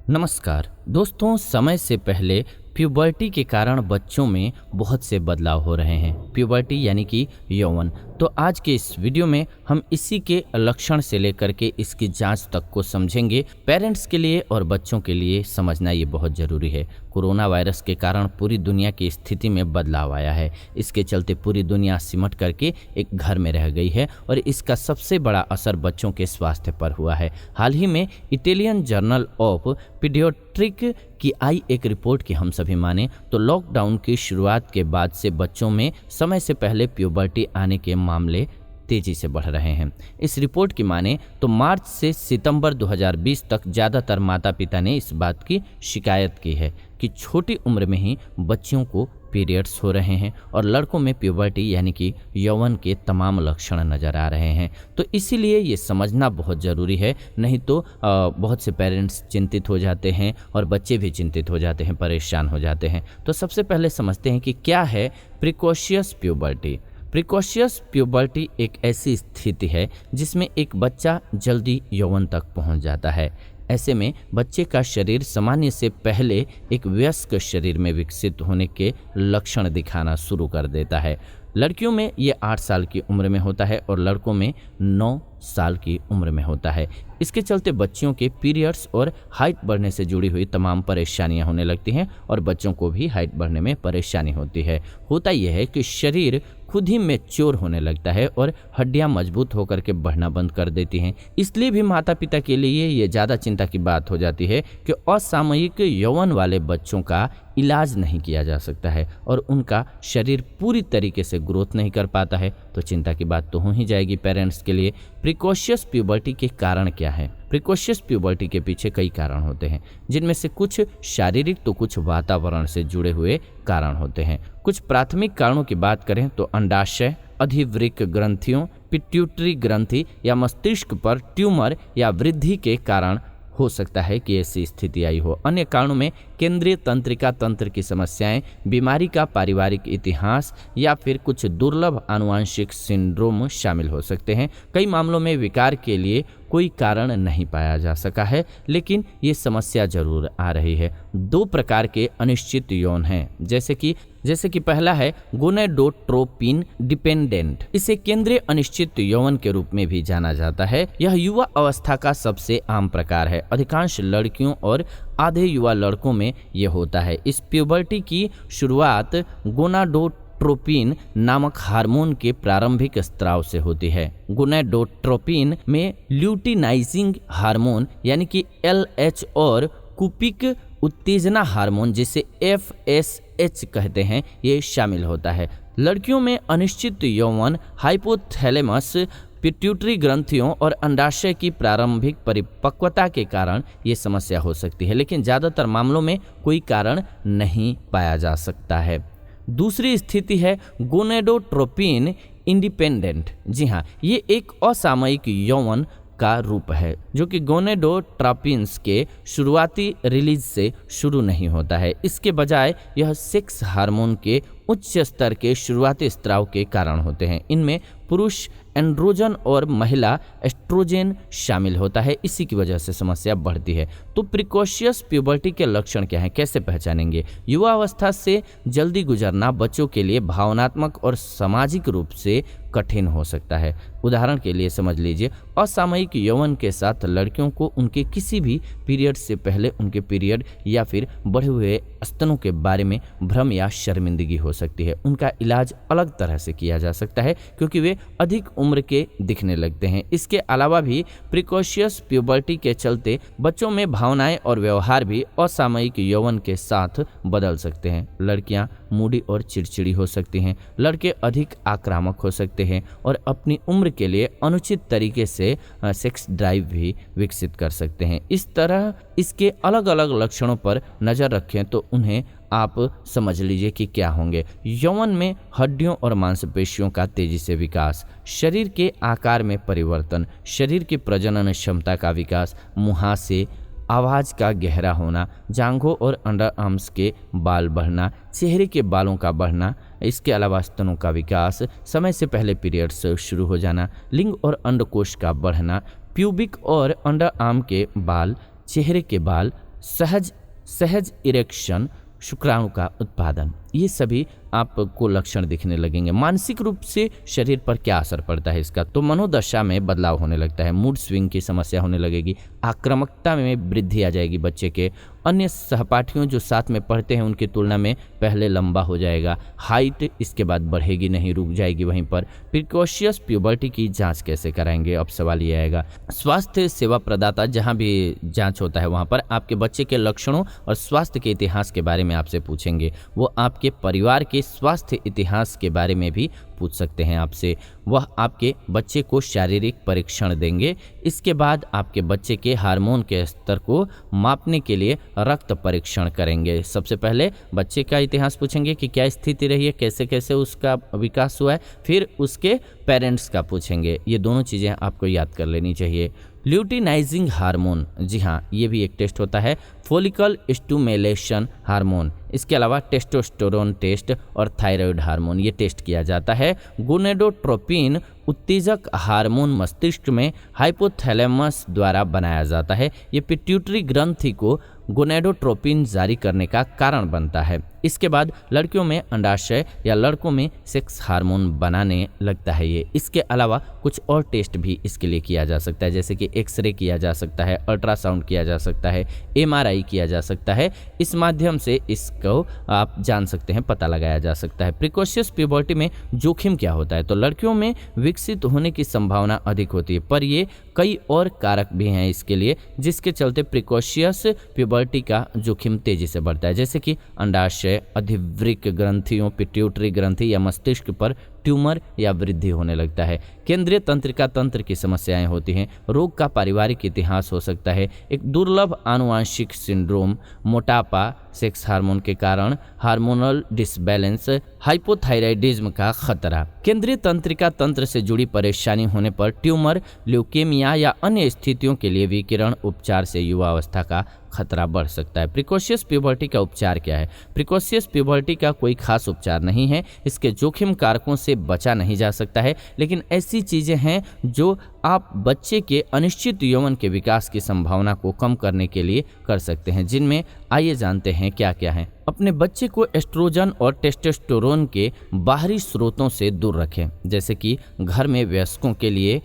नमस्कार दोस्तों, समय से पहले प्यूबर्टी के कारण बच्चों में बहुत से बदलाव हो रहे हैं। प्यूबर्टी यानी कि यौवन। तो आज के इस वीडियो में हम इसी के लक्षण से लेकर के इसकी जांच तक को समझेंगे। पेरेंट्स के लिए और बच्चों के लिए समझना ये बहुत ज़रूरी है। कोरोना वायरस के कारण पूरी दुनिया की स्थिति में बदलाव आया है। इसके चलते पूरी दुनिया सिमट करके एक घर में रह गई है और इसका सबसे बड़ा असर बच्चों के स्वास्थ्य पर हुआ है। हाल ही में इटालियन जर्नल ऑफ पीडियाट्रिक की आई एक रिपोर्ट की हम सभी माने तो लॉकडाउन की शुरुआत के बाद से बच्चों में समय से पहले प्यूबर्टी आने के मामले तेजी से बढ़ रहे हैं। इस रिपोर्ट की माने तो मार्च से सितंबर 2020 तक ज़्यादातर माता पिता ने इस बात की शिकायत की है कि छोटी उम्र में ही बच्चियों को पीरियड्स हो रहे हैं और लड़कों में प्यूबर्टी यानी कि यौवन के तमाम लक्षण नज़र आ रहे हैं। तो इसीलिए ये समझना बहुत ज़रूरी है, नहीं तो बहुत से पेरेंट्स चिंतित हो जाते हैं और बच्चे भी चिंतित हो जाते हैं, परेशान हो जाते हैं। तो सबसे पहले समझते हैं कि क्या है प्रिकॉशियस प्यूबर्टी। प्रिकॉशियस प्यूबर्टी एक ऐसी स्थिति है जिसमें एक बच्चा जल्दी यौवन तक पहुंच जाता है। ऐसे में बच्चे का शरीर सामान्य से पहले एक वयस्क शरीर में विकसित होने के लक्षण दिखाना शुरू कर देता है। लड़कियों में ये 8 साल की उम्र में होता है और लड़कों में 9 साल की उम्र में होता है। इसके चलते बच्चियों के पीरियड्स और हाइट बढ़ने से जुड़ी हुई तमाम परेशानियां होने लगती हैं और बच्चों को भी हाइट बढ़ने में परेशानी होती है। होता यह है कि शरीर खुद ही मैच्योर होने लगता है और हड्डियां मजबूत होकर के बढ़ना बंद कर देती हैं। इसलिए भी माता पिता के लिए ये ज़्यादा चिंता की बात हो जाती है कि असामयिक यौवन वाले बच्चों का इलाज नहीं किया जा सकता है और उनका शरीर पूरी तरीके से ग्रोथ नहीं कर पाता है। तो चिंता की बात तो हो ही जाएगी पेरेंट्स के लिए। प्रिकॉशियस प्यूबर्टी के कारण क्या है? प्रिकॉशियस प्यूबर्टी के पीछे कई कारण होते हैं, जिनमें से कुछ शारीरिक तो कुछ वातावरण से जुड़े हुए कारण होते हैं। कुछ प्राथमिक कारणों की बात करें तो अंडाशय, अधिवृक्क ग्रंथियों, पिट्यूटरी ग्रंथि या मस्तिष्क पर ट्यूमर या वृद्धि के कारण हो सकता है कि ऐसी स्थिति आई हो। अन्य कारणों में केंद्रीय तंत्रिका तंत्र की समस्याएं, बीमारी का पारिवारिक इतिहास या फिर कुछ दुर्लभ आनुवंशिक सिंड्रोम शामिल हो सकते हैं। कई मामलों में विकार के लिए कोई कारण नहीं पाया जा सका है, लेकिन ये समस्या जरूर आ रही है। 2 प्रकार के अनिश्चित यौन हैं, जैसे कि पहला है गोनेडोट्रोपिन डिपेंडेंट। इसे केंद्रीय अनिश्चित यौवन के रूप में भी जाना जाता है। यह युवा अवस्था का सबसे आम प्रकार है। अधिकांश लड़कियों और आधे युवा लड़कों में यह होता है। इस प्यूबर्टी की शुरुआत गोनाडोट्रोपिन नामक हार्मोन के प्रारंभिक स्त्राव से होती है। गोनाडोट्रोपिन में ल्यूटिनाइजिंग हार्मोन यानी कि LH और कुपिक उत्तेजना हार्मोन जिसे FSH कहते हैं, ये शामिल होता है। लड़कियों में अनिश्चित यौवन हाइपोथैलेमस, पिट्यूटरी ग्रंथियों और अंडाशय की प्रारंभिक परिपक्वता के कारण ये समस्या हो सकती है, लेकिन ज़्यादातर मामलों में कोई कारण नहीं पाया जा सकता है। दूसरी स्थिति है गोनेडोट्रोपिन इंडिपेंडेंट। जी हाँ, ये एक असामयिक यौवन का रूप है जो कि गोनेडोट्रोपिन्स के शुरुआती रिलीज से शुरू नहीं होता है। इसके बजाय यह सेक्स हार्मोन के उच्च स्तर के शुरुआती स्त्राव के कारण होते हैं। इनमें पुरुष एंड्रोजन और महिला एस्ट्रोजेन शामिल होता है। इसी की वजह से समस्या बढ़ती है। तो प्रिकॉशियस प्यूबर्टी के लक्षण क्या हैं, कैसे पहचानेंगे? युवा अवस्था से जल्दी गुजरना बच्चों के लिए भावनात्मक और सामाजिक रूप से कठिन हो सकता है। उदाहरण के लिए समझ लीजिए, असामयिक यौवन के साथ लड़कियों को उनके किसी भी पीरियड से पहले उनके पीरियड या फिर बढ़े हुए स्तनों के बारे में भ्रम या शर्मिंदगी हो सकती है। उनका इलाज अलग तरह से किया जा सकता है क्योंकि वे अधिक उम्र के दिखने लगते हैं। इसके अलावा भी प्रिकॉशियस प्यूबर्टी के चलते बच्चों में भावनाएं और व्यवहार भी असामयिक यौवन के साथ बदल सकते हैं। लड़कियां मूडी और चिड़चिड़ी हो सकती हैं, लड़के अधिक आक्रामक हो सकते हैं और अपनी उम्र के लिए अनुचित तरीके से सेक्स ड्राइव भी विकसित कर सकते हैं। इस तरह इसके अलग अलग लक्षणों पर नज़र रखें तो उन्हें आप समझ लीजिए कि क्या होंगे। यौवन में हड्डियों और मांसपेशियों का तेजी से विकास, शरीर के आकार में परिवर्तन, शरीर की प्रजनन क्षमता का विकास, मुहासे, आवाज़ का गहरा होना, जांघों और अंडर आर्म्स के बाल बढ़ना, चेहरे के बालों का बढ़ना, इसके अलावा स्तनों का विकास, समय से पहले पीरियड्स शुरू हो जाना, लिंग और अंडकोश का बढ़ना, प्यूबिक और अंडर आर्म के बाल, चेहरे के बाल, सहज सहज इरेक्शन, शुक्राणु का उत्पादन, ये सभी आपको लक्षण दिखने लगेंगे। मानसिक रूप से शरीर पर क्या असर पड़ता है इसका, तो मनोदशा में बदलाव होने लगता है, मूड स्विंग की समस्या होने लगेगी, आक्रामकता में वृद्धि आ जाएगी बच्चे के, अन्य सहपाठियों जो साथ में पढ़ते हैं उनकी तुलना में पहले लंबा हो जाएगा, हाइट इसके बाद बढ़ेगी नहीं, रुक जाएगी वहीं पर। प्रिकॉशियस प्यूबर्टी की जांच कैसे कराएंगे, अब सवाल ये आएगा। स्वास्थ्य सेवा प्रदाता जहां भी जांच होता है वहां पर आपके बच्चे के लक्षणों और स्वास्थ्य के इतिहास के बारे में आपसे पूछेंगे। वो आपके परिवार के स्वास्थ्य इतिहास के बारे में भी पूछ सकते हैं आपसे। वह आपके बच्चे को शारीरिक परीक्षण देंगे। इसके बाद आपके बच्चे के हार्मोन के स्तर को मापने के लिए रक्त परीक्षण करेंगे। सबसे पहले बच्चे का इतिहास पूछेंगे कि क्या स्थिति रही है, कैसे कैसे उसका विकास हुआ है, फिर उसके पेरेंट्स का पूछेंगे। ये दोनों चीज़ें आपको याद कर लेनी चाहिए। ल्यूटिनाइजिंग हार्मोन, जी हाँ, ये भी एक टेस्ट होता है। फोलिकल स्टिमुलेशन हार्मोन, इसके अलावा टेस्टोस्टेरोन टेस्ट और थायराइड हार्मोन, ये टेस्ट किया जाता है। गोनेडोट्रोपिन उत्तेजक हार्मोन मस्तिष्क में हाइपोथैलेमस द्वारा बनाया जाता है। ये पिट्यूटरी ग्रंथि को गोनेडोट्रोपिन जारी करने का कारण बनता है। इसके बाद लड़कियों में अंडाशय या लड़कों में सेक्स हार्मोन बनाने लगता है ये। इसके अलावा कुछ और टेस्ट भी इसके लिए किया जा सकता है, जैसे कि एक्सरे किया जा सकता है, अल्ट्रासाउंड किया जा सकता है, MRI किया जा सकता है। इस माध्यम से इसको आप जान सकते हैं, पता लगाया जा सकता है। प्रिकॉशियस प्यूबर्टी में जोखिम क्या होता है, तो लड़कियों में विकसित होने की संभावना अधिक होती है, पर ये कई और कारक भी हैं इसके लिए, जिसके चलते प्रिकॉशियस प्यूबर्टी का जोखिम तेजी से बढ़ता है, जैसे कि अंडाशय, अधिवृक्क ग्रंथियों, पिट्यूटरी ग्रंथि या मस्तिष्क पर ट्यूमर या वृद्धि होने लगता है। केंद्रीय तंत्रिका तंत्र की समस्याएं होती हैं। रोग का पारिवारिक इतिहास हो सकता है। एक दुर्लभ आनुवांशिक सिंड्रोम, मोटापा, सेक्स हार्मोन के कारण हार्मोनल डिसबैलेंस, हाइपोथायराइडिज्म का खतरा। केंद्रीय तंत्रिका तंत्र से जुड़ी परेशानी होने पर ट्यूमर, ल्यूकेमिया या अन्य स्थितियों के लिए विकिरण उपचार से युवावस्था का खतरा बढ़ सकता है। प्रिकॉशियस प्यूबर्टी का उपचार क्या है? प्रिकॉशियस प्यूबर्टी का कोई खास उपचार नहीं है। इसके जोखिम कारकों से बचा नहीं जा सकता है, लेकिन ऐसी चीजें हैं जो आप बच्चे के अनिश्चित यौवन के विकास की संभावना को कम करने के लिए कर सकते हैं, जिनमें आइए जानते हैं क्या क्या है। अपने बच्चे को एस्ट्रोजन और टेस्टोस्टेरोन के बाहरी स्रोतों से दूर रखें, जैसे कि घर में वयस्कों के लिए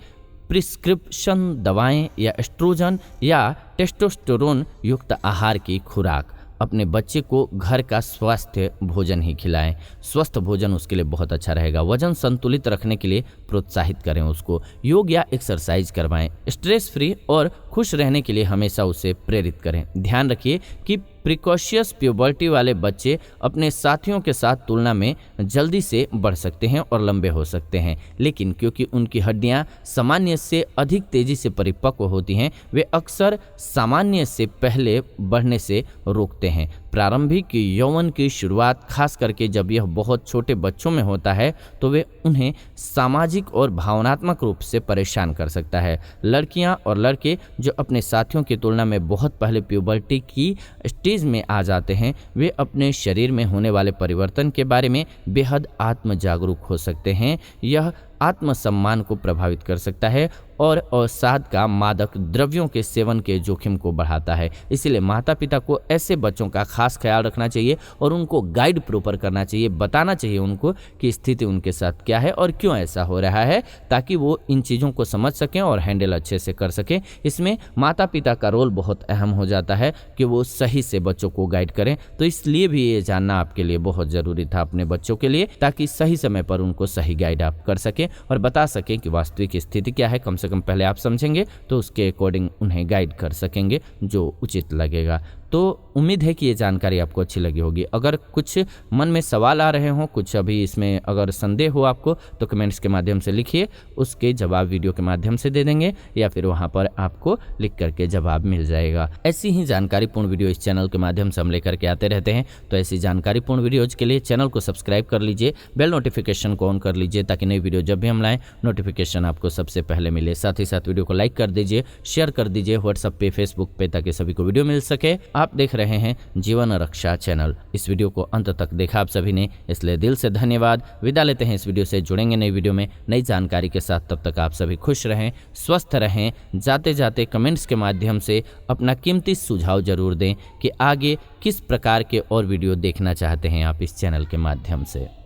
प्रिस्क्रिप्शन दवाएं या एस्ट्रोजन या टेस्टोस्टेरोन युक्त आहार की खुराक। अपने बच्चे को घर का स्वस्थ भोजन ही खिलाएं। स्वस्थ भोजन उसके लिए बहुत अच्छा रहेगा। वजन संतुलित रखने के लिए प्रोत्साहित करें उसको। योग या एक्सरसाइज करवाएं। स्ट्रेस फ्री और खुश रहने के लिए हमेशा उसे प्रेरित करें। ध्यान रखिए कि प्रिकॉशियस प्यूबर्टी वाले बच्चे अपने साथियों के साथ तुलना में जल्दी से बढ़ सकते हैं और लंबे हो सकते हैं, लेकिन क्योंकि उनकी हड्डियां सामान्य से अधिक तेजी से परिपक्व होती हैं, वे अक्सर सामान्य से पहले बढ़ने से रोकते हैं। प्रारंभिक यौवन की शुरुआत, खास करके जब यह बहुत छोटे बच्चों में होता है, तो वे उन्हें सामाजिक और भावनात्मक रूप से परेशान कर सकता है। लड़कियां और लड़के जो अपने साथियों की तुलना में बहुत पहले प्यूबर्टी की स्टेज में आ जाते हैं, वे अपने शरीर में होने वाले परिवर्तन के बारे में बेहद आत्म जागरूक हो सकते हैं। यह आत्मसम्मान को प्रभावित कर सकता है और अवसाद का मादक द्रव्यों के सेवन के जोखिम को बढ़ाता है। इसलिए माता पिता को ऐसे बच्चों का खास ख्याल रखना चाहिए और उनको गाइड प्रॉपर करना चाहिए, बताना चाहिए उनको कि स्थिति उनके साथ क्या है और क्यों ऐसा हो रहा है, ताकि वो इन चीज़ों को समझ सकें और हैंडल अच्छे से कर सकें। इसमें माता पिता का रोल बहुत अहम हो जाता है कि वो सही से बच्चों को गाइड करें। तो इसलिए भी ये जानना आपके लिए बहुत ज़रूरी था अपने बच्चों के लिए, ताकि सही समय पर उनको सही गाइड आप कर सकें और बता सकें कि वास्तविक स्थिति क्या है। कम से कम पहले आप समझेंगे तो उसके अकॉर्डिंग उन्हें गाइड कर सकेंगे जो उचित लगेगा। तो उम्मीद है कि ये जानकारी आपको अच्छी लगी होगी। अगर कुछ मन में सवाल आ रहे हों, कुछ अभी इसमें अगर संदेह हो आपको, तो कमेंट्स के माध्यम से लिखिए, उसके जवाब वीडियो के माध्यम से दे देंगे या फिर वहां पर आपको लिख करके जवाब मिल जाएगा। ऐसी ही जानकारीपूर्ण वीडियो इस चैनल के माध्यम से हम लेकर के आते रहते हैं। तो ऐसी जानकारीपूर्ण वीडियोज के लिए चैनल को सब्सक्राइब कर लीजिए, बेल नोटिफिकेशन को ऑन कर लीजिए, ताकि नई वीडियो जब भी हम लाएं नोटिफिकेशन आपको सबसे पहले मिले। साथ ही साथ वीडियो को लाइक कर दीजिए, शेयर कर दीजिए व्हाट्सएप पे, फेसबुक पे, ताकि सभी को वीडियो मिल सके। आप देख रहे हैं जीवन रक्षा चैनल। इस वीडियो को अंत तक देखा आप सभी ने, इसलिए दिल से धन्यवाद। विदा लेते हैं इस वीडियो से, जुड़ेंगे नई वीडियो में नई जानकारी के साथ। तब तक आप सभी खुश रहें, स्वस्थ रहें। जाते जाते कमेंट्स के माध्यम से अपना कीमती सुझाव जरूर दें कि आगे किस प्रकार के और वीडियो देखना चाहते हैं आप इस चैनल के माध्यम से।